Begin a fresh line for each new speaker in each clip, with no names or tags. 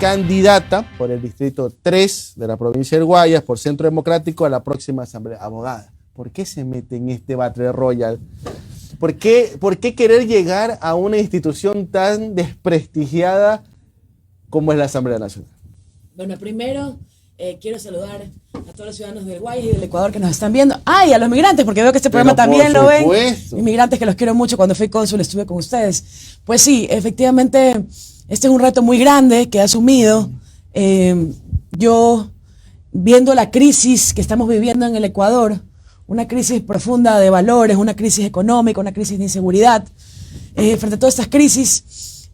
candidata por el distrito 3 de la provincia del Guayas, por Centro Democrático, a la próxima asamblea. Abogada, ¿por qué se mete en este Battle Royale? ¿Por qué querer llegar a una institución tan desprestigiada como es la Asamblea Nacional?
Bueno, primero quiero saludar a todos los ciudadanos del Guayas y del Ecuador que nos están viendo. Y a los migrantes, porque veo que este programa también lo ven. Inmigrantes que los quiero mucho. Cuando fui cónsul estuve con ustedes. Pues sí, efectivamente, este es un reto muy grande que he asumido. Yo, viendo la crisis que estamos viviendo en el Ecuador, una crisis profunda de valores, una crisis económica, una crisis de inseguridad, frente a todas estas crisis,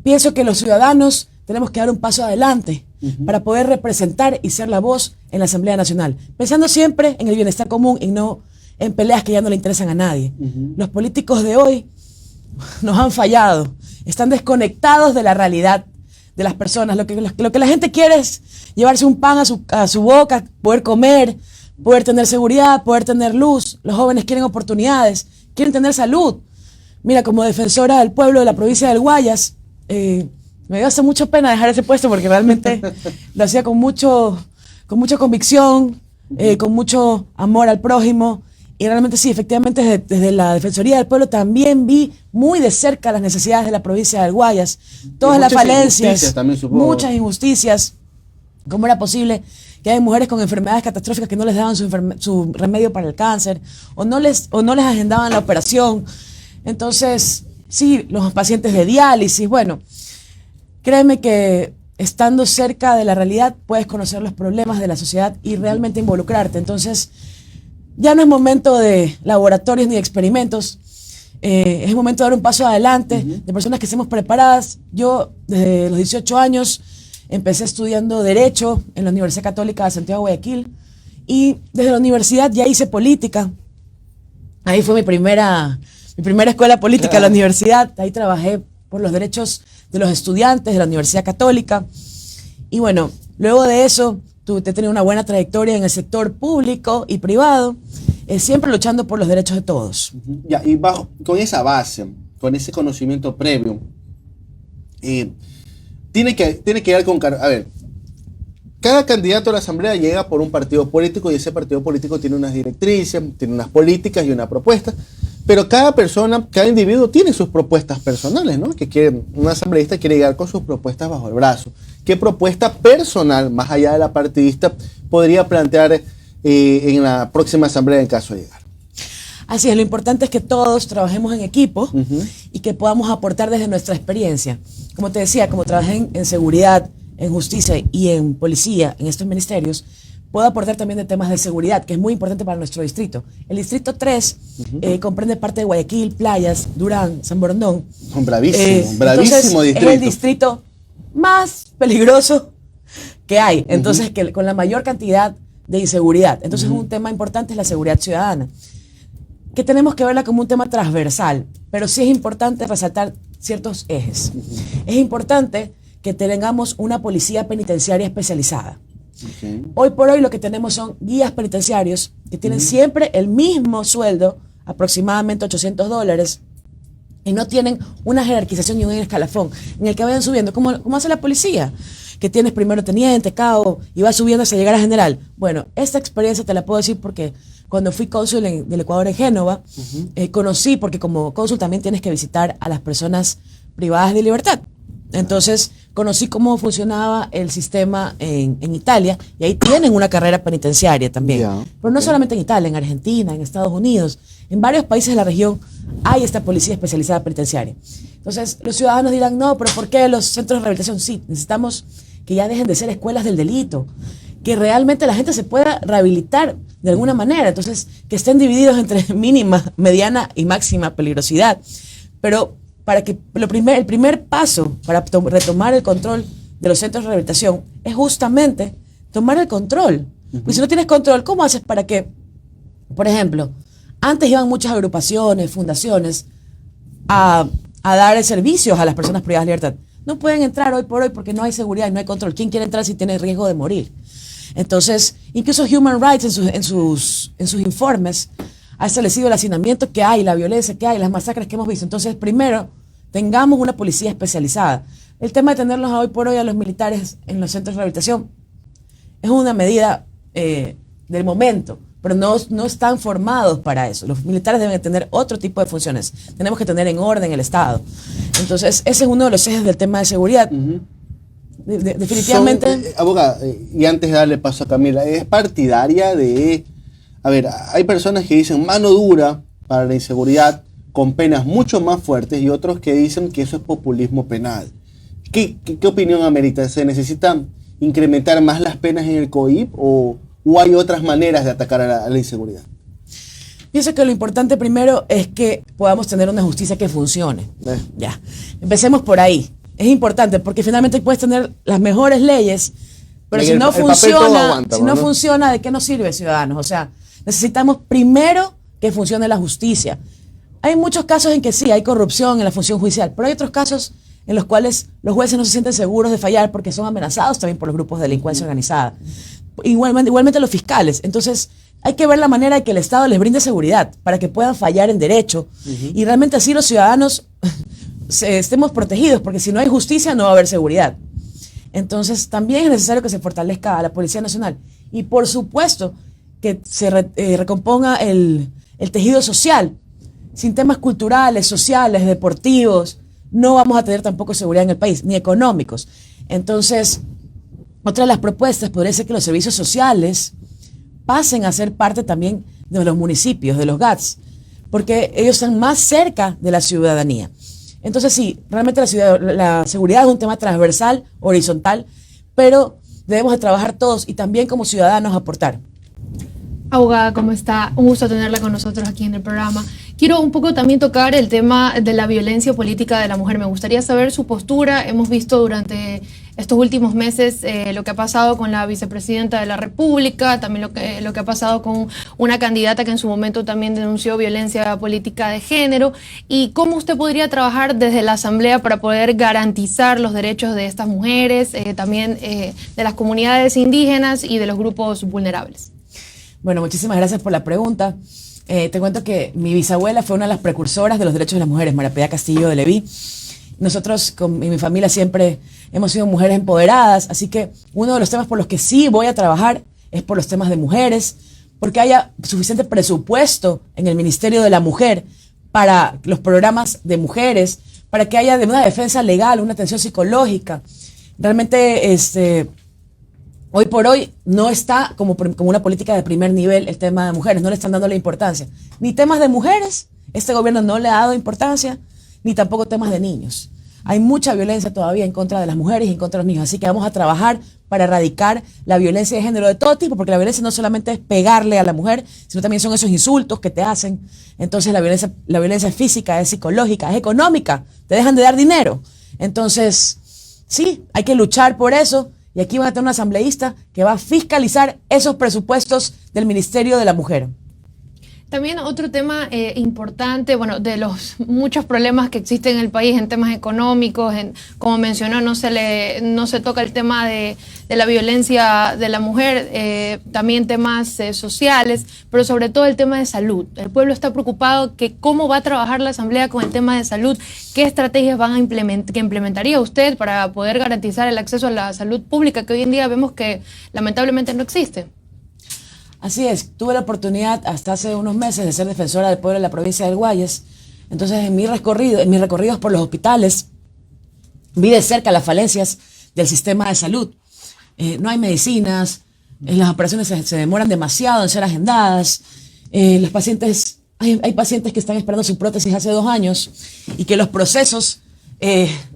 pienso que los ciudadanos tenemos que dar un paso adelante para poder representar y ser la voz en la Asamblea Nacional, pensando siempre en el bienestar común y no en peleas que ya no le interesan a nadie. Los políticos de hoy nos han fallado, están desconectados de la realidad de las personas. Lo que la gente quiere es llevarse un pan a su boca, poder comer, poder tener seguridad, poder tener luz. Los jóvenes quieren oportunidades, quieren tener salud. Mira, como defensora del pueblo de la provincia del Guayas, me dio hasta mucha pena dejar ese puesto porque realmente lo hacía con mucha convicción, con mucho amor al prójimo. Y realmente sí, efectivamente desde la Defensoría del Pueblo también vi muy de cerca las necesidades de la provincia del Guayas, todas las falencias, muchas injusticias. ¿Cómo era posible que hay mujeres con enfermedades catastróficas que no les daban su remedio para el cáncer o no les agendaban la operación? Entonces, sí, los pacientes de diálisis, bueno, créeme que estando cerca de la realidad puedes conocer los problemas de la sociedad y realmente involucrarte. Entonces, ya no es momento de laboratorios ni de experimentos, es momento de dar un paso adelante, de personas que estemos preparadas. Yo, desde los 18 años, empecé estudiando Derecho en la Universidad Católica de Santiago de Guayaquil y desde la universidad ya hice política. Ahí fue mi primera escuela política, la universidad. Ahí trabajé por los derechos de los estudiantes de la Universidad Católica. Y bueno, luego de eso, he tenido una buena trayectoria en el sector público y privado, siempre luchando por los derechos de todos.
Ya, y con esa base, con ese conocimiento previo, tiene que llegar con... A ver, cada candidato a la asamblea llega por un partido político y ese partido político tiene unas directrices, tiene unas políticas y una propuesta, pero cada persona, cada individuo tiene sus propuestas personales, ¿no? Un asambleísta quiere llegar con sus propuestas bajo el brazo. ¿Qué propuesta personal, más allá de la partidista, podría plantear en la próxima asamblea en caso de llegar?
Así es, lo importante es que todos trabajemos en equipo y que podamos aportar desde nuestra experiencia. Como te decía, como trabajé en seguridad, en justicia y en policía, en estos ministerios, puedo aportar también de temas de seguridad, que es muy importante para nuestro distrito. El distrito 3 comprende parte de Guayaquil, Playas, Durán, San Borondón.
Bravísimo distrito.
Es el distrito más peligroso que hay, entonces con la mayor cantidad de inseguridad. Entonces un tema importante es la seguridad ciudadana, que tenemos que verla como un tema transversal, pero sí es importante resaltar ciertos ejes. Es importante que tengamos una policía penitenciaria especializada. Hoy por hoy lo que tenemos son guías penitenciarios que tienen siempre el mismo sueldo, aproximadamente $800, y no tienen una jerarquización ni un escalafón en el que vayan subiendo, como hace la policía, que tienes primero teniente, cabo, y vas subiendo hasta llegar a general. Bueno, esta experiencia te la puedo decir porque cuando fui cónsul del Ecuador en Génova, conocí, porque como cónsul también tienes que visitar a las personas privadas de libertad. Entonces, conocí cómo funcionaba el sistema en Italia, y ahí tienen una carrera penitenciaria también. Pero no solamente en Italia, en Argentina, en Estados Unidos, en varios países de la región hay esta policía especializada penitenciaria. Entonces, los ciudadanos dirán, no, pero ¿por qué los centros de rehabilitación? Sí, necesitamos que ya dejen de ser escuelas del delito, que realmente la gente se pueda rehabilitar de alguna manera. Entonces, que estén divididos entre mínima, mediana y máxima peligrosidad. Pero para que el primer paso para retomar el control de los centros de rehabilitación es justamente tomar el control. Porque si no tienes control, ¿cómo haces para que, por ejemplo, antes iban muchas agrupaciones, fundaciones a dar servicios a las personas privadas de libertad? No pueden entrar hoy por hoy porque no hay seguridad y no hay control. ¿Quién quiere entrar si tiene riesgo de morir? Entonces, incluso Human Rights en sus informes ha establecido el hacinamiento que hay, la violencia que hay, las masacres que hemos visto. Entonces, primero, tengamos una policía especializada. El tema de tenerlos hoy por hoy a los militares en los centros de rehabilitación es una medida del momento, pero no están formados para eso. Los militares deben tener otro tipo de funciones. Tenemos que tener en orden el Estado. Entonces, ese es uno de los ejes del tema de seguridad. Definitivamente.
Abogada, y antes de darle paso a Camila, es partidaria de... A ver, hay personas que dicen mano dura para la inseguridad con penas mucho más fuertes y otros que dicen que eso es populismo penal. ¿Qué opinión amerita? ¿Se necesitan incrementar más las penas en el COIP o hay otras maneras de atacar a la inseguridad?
Pienso que lo importante primero es que podamos tener una justicia que funcione. Ya, empecemos por ahí. Es importante porque finalmente puedes tener las mejores leyes, pero si no funciona, ¿de qué nos sirve, ciudadanos? O sea, necesitamos primero que funcione la justicia. Hay muchos casos en que sí, hay corrupción en la función judicial, pero hay otros casos en los cuales los jueces no se sienten seguros de fallar porque son amenazados también por los grupos de delincuencia organizada. Igualmente los fiscales. Entonces, hay que ver la manera de que el Estado les brinde seguridad para que puedan fallar en derecho y realmente así los ciudadanos estemos protegidos, porque si no hay justicia no va a haber seguridad. Entonces, también es necesario que se fortalezca a la Policía Nacional y, por supuesto, que se recomponga el tejido social. Sin temas culturales, sociales, deportivos, no vamos a tener tampoco seguridad en el país, ni económicos. Entonces, otra de las propuestas podría ser que los servicios sociales pasen a ser parte también de los municipios, de los GATS, porque ellos están más cerca de la ciudadanía. Entonces sí, realmente la seguridad es un tema transversal, horizontal, pero debemos de trabajar todos y también como ciudadanos aportar.
Abogada, ¿cómo está? Un gusto tenerla con nosotros aquí en el programa. Quiero un poco también tocar el tema de la violencia política de la mujer. Me gustaría saber su postura. Hemos visto durante estos últimos meses lo que ha pasado con la vicepresidenta de la República, también lo que ha pasado con una candidata que en su momento también denunció violencia política de género, y cómo usted podría trabajar desde la Asamblea para poder garantizar los derechos de estas mujeres, también de las comunidades indígenas y de los grupos vulnerables.
Bueno, muchísimas gracias por la pregunta. Te cuento que mi bisabuela fue una de las precursoras de los derechos de las mujeres, María Pía Castillo de Leví. Nosotros en mi familia siempre hemos sido mujeres empoderadas, así que uno de los temas por los que sí voy a trabajar es por los temas de mujeres, porque haya suficiente presupuesto en el Ministerio de la Mujer para los programas de mujeres, para que haya una defensa legal, una atención psicológica. Realmente, hoy por hoy no está como una política de primer nivel el tema de mujeres, no le están dando la importancia. Ni temas de mujeres, este gobierno no le ha dado importancia, ni tampoco temas de niños. Hay mucha violencia todavía en contra de las mujeres y en contra de los niños, así que vamos a trabajar para erradicar la violencia de género de todo tipo, porque la violencia no solamente es pegarle a la mujer, sino también son esos insultos que te hacen. Entonces la violencia física, es psicológica, es económica, te dejan de dar dinero. Entonces, sí, hay que luchar por eso. Y aquí van a tener un asambleísta que va a fiscalizar esos presupuestos del Ministerio de la Mujer.
También otro tema importante, bueno, de los muchos problemas que existen en el país en temas económicos, como mencionó, no se toca el tema de la violencia de la mujer, también temas sociales, pero sobre todo el tema de salud. El pueblo está preocupado que cómo va a trabajar la Asamblea con el tema de salud, qué estrategias que implementaría usted para poder garantizar el acceso a la salud pública, que hoy en día vemos que lamentablemente no existe.
Así es, tuve la oportunidad hasta hace unos meses de ser defensora del pueblo de la provincia del Guayas. Entonces, en mis recorridos por los hospitales, vi de cerca las falencias del sistema de salud. No hay medicinas, las operaciones se demoran demasiado en ser agendadas, los pacientes, hay pacientes que están esperando su prótesis hace 2 años y que los procesos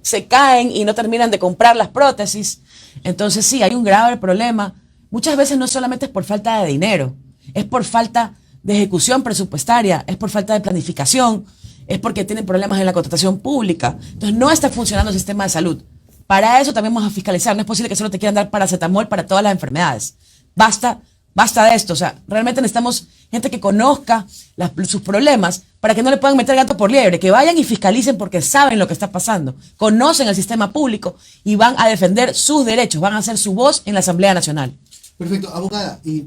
se caen y no terminan de comprar las prótesis. Entonces, sí, hay un grave problema. Muchas veces no solamente es por falta de dinero, es por falta de ejecución presupuestaria, es por falta de planificación, es porque tienen problemas en la contratación pública. Entonces no está funcionando el sistema de salud. Para eso también vamos a fiscalizar. No es posible que solo te quieran dar paracetamol para todas las enfermedades. Basta de esto. O sea, realmente necesitamos gente que conozca sus problemas para que no le puedan meter gato por liebre, que vayan y fiscalicen porque saben lo que está pasando, conocen el sistema público y van a defender sus derechos, van a hacer su voz en la Asamblea Nacional.
Perfecto, abogada. Y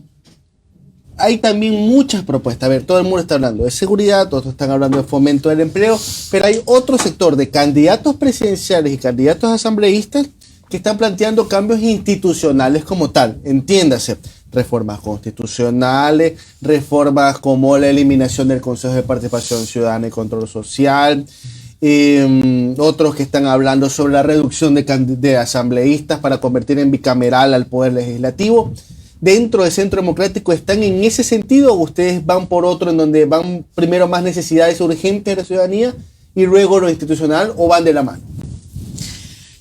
hay también muchas propuestas. A ver, todo el mundo está hablando de seguridad, todos están hablando de fomento del empleo, pero hay otro sector de candidatos presidenciales y candidatos asambleístas que están planteando cambios institucionales como tal. Entiéndase, reformas constitucionales, reformas como la eliminación del Consejo de Participación Ciudadana y Control Social, otros que están hablando sobre la reducción de asambleístas para convertir en bicameral al Poder Legislativo. Dentro del Centro Democrático, ¿están en ese sentido o ustedes van por otro en donde van primero más necesidades urgentes de la ciudadanía y luego lo institucional, o van de la mano?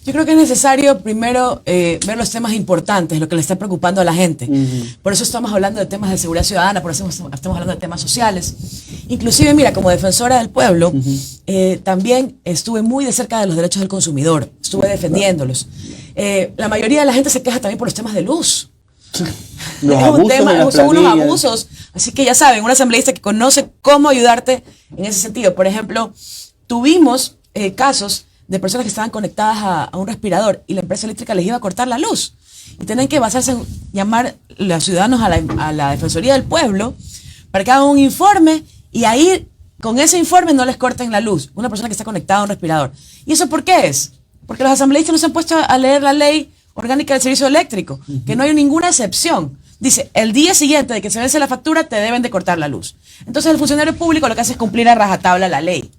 Yo creo que es necesario primero ver los temas importantes, lo que le está preocupando a la gente. Por eso estamos hablando de temas de seguridad ciudadana, por eso estamos hablando de temas sociales. Inclusive, mira, como defensora del pueblo, también estuve muy de cerca de los derechos del consumidor, estuve defendiéndolos. La mayoría de la gente se queja también por los temas de luz. Son unos abusos, así que ya saben, un asambleísta que conoce cómo ayudarte en ese sentido. Por ejemplo, tuvimos casos de personas que estaban conectadas a un respirador y la empresa eléctrica les iba a cortar la luz. Y tenían que basarse en llamar a los ciudadanos a la Defensoría del Pueblo para que hagan un informe y ahí con ese informe no les corten la luz. Una persona que está conectada a un respirador. ¿Y eso por qué es? Porque los asambleístas no se han puesto a leer la ley orgánica del servicio eléctrico, que no hay ninguna excepción. Dice, el día siguiente de que se vence la factura te deben de cortar la luz. Entonces el funcionario público lo que hace es cumplir a rajatabla la ley.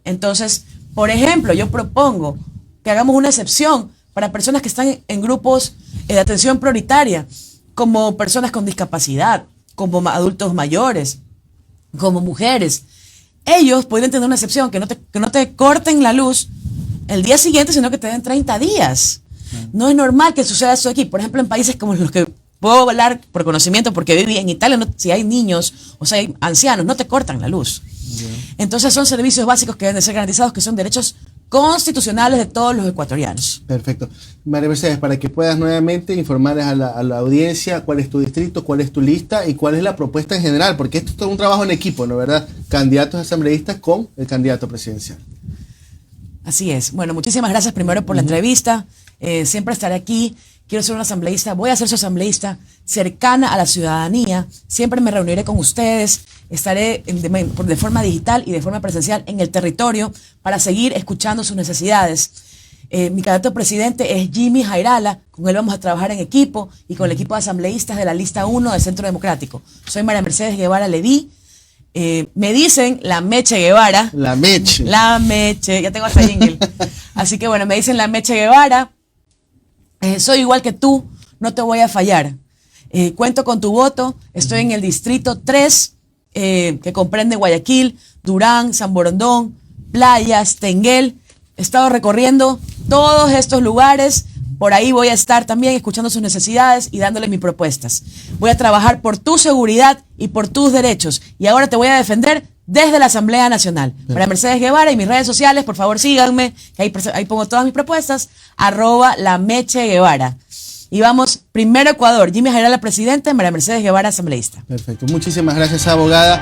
Entonces, por ejemplo, yo propongo que hagamos una excepción para personas que están en grupos de atención prioritaria, como personas con discapacidad, como adultos mayores, como mujeres. Ellos podrían tener una excepción, que no te corten la luz el día siguiente, sino que te den 30 días. No es normal que suceda eso aquí. Por ejemplo, en países como los que puedo hablar por conocimiento, porque viví en Italia, si hay niños o si hay ancianos, no te cortan la luz. Entonces son servicios básicos que deben de ser garantizados, que son derechos constitucionales de todos los ecuatorianos.
Perfecto. María Mercedes, para que puedas nuevamente informar a la audiencia cuál es tu distrito, cuál es tu lista y cuál es la propuesta en general, porque esto es todo un trabajo en equipo, ¿no? ¿Verdad? Candidatos asambleístas con el candidato presidencial.
Así es. Bueno, muchísimas gracias primero por la entrevista. Siempre estaré aquí. Quiero ser una asambleísta, voy a ser su asambleísta cercana a la ciudadanía. Siempre me reuniré con ustedes. Estaré de forma digital y de forma presencial en el territorio para seguir escuchando sus necesidades. Mi candidato a presidente es Jimmy Jairala. Con él vamos a trabajar en equipo y con el equipo de asambleístas de la lista 1 del Centro Democrático. Soy María Mercedes Guevara Leví. Me dicen la Meche Guevara.
La Meche.
La Meche. Ya tengo hasta jingle. Así que bueno, me dicen la Meche Guevara. Soy igual que tú, no te voy a fallar. Cuento con tu voto, estoy en el distrito 3, que comprende Guayaquil, Durán, San Borondón, Playas, Tenguel. He estado recorriendo todos estos lugares, por ahí voy a estar también escuchando sus necesidades y dándoles mis propuestas. Voy a trabajar por tu seguridad y por tus derechos, y ahora te voy a defender desde la Asamblea Nacional. María Mercedes Guevara, y mis redes sociales, por favor síganme, que ahí pongo todas mis propuestas, @lamecheguevara. Y vamos, primero Ecuador, Jimmy Jairala presidente, María Mercedes Guevara asambleísta.
Perfecto, muchísimas gracias, abogada.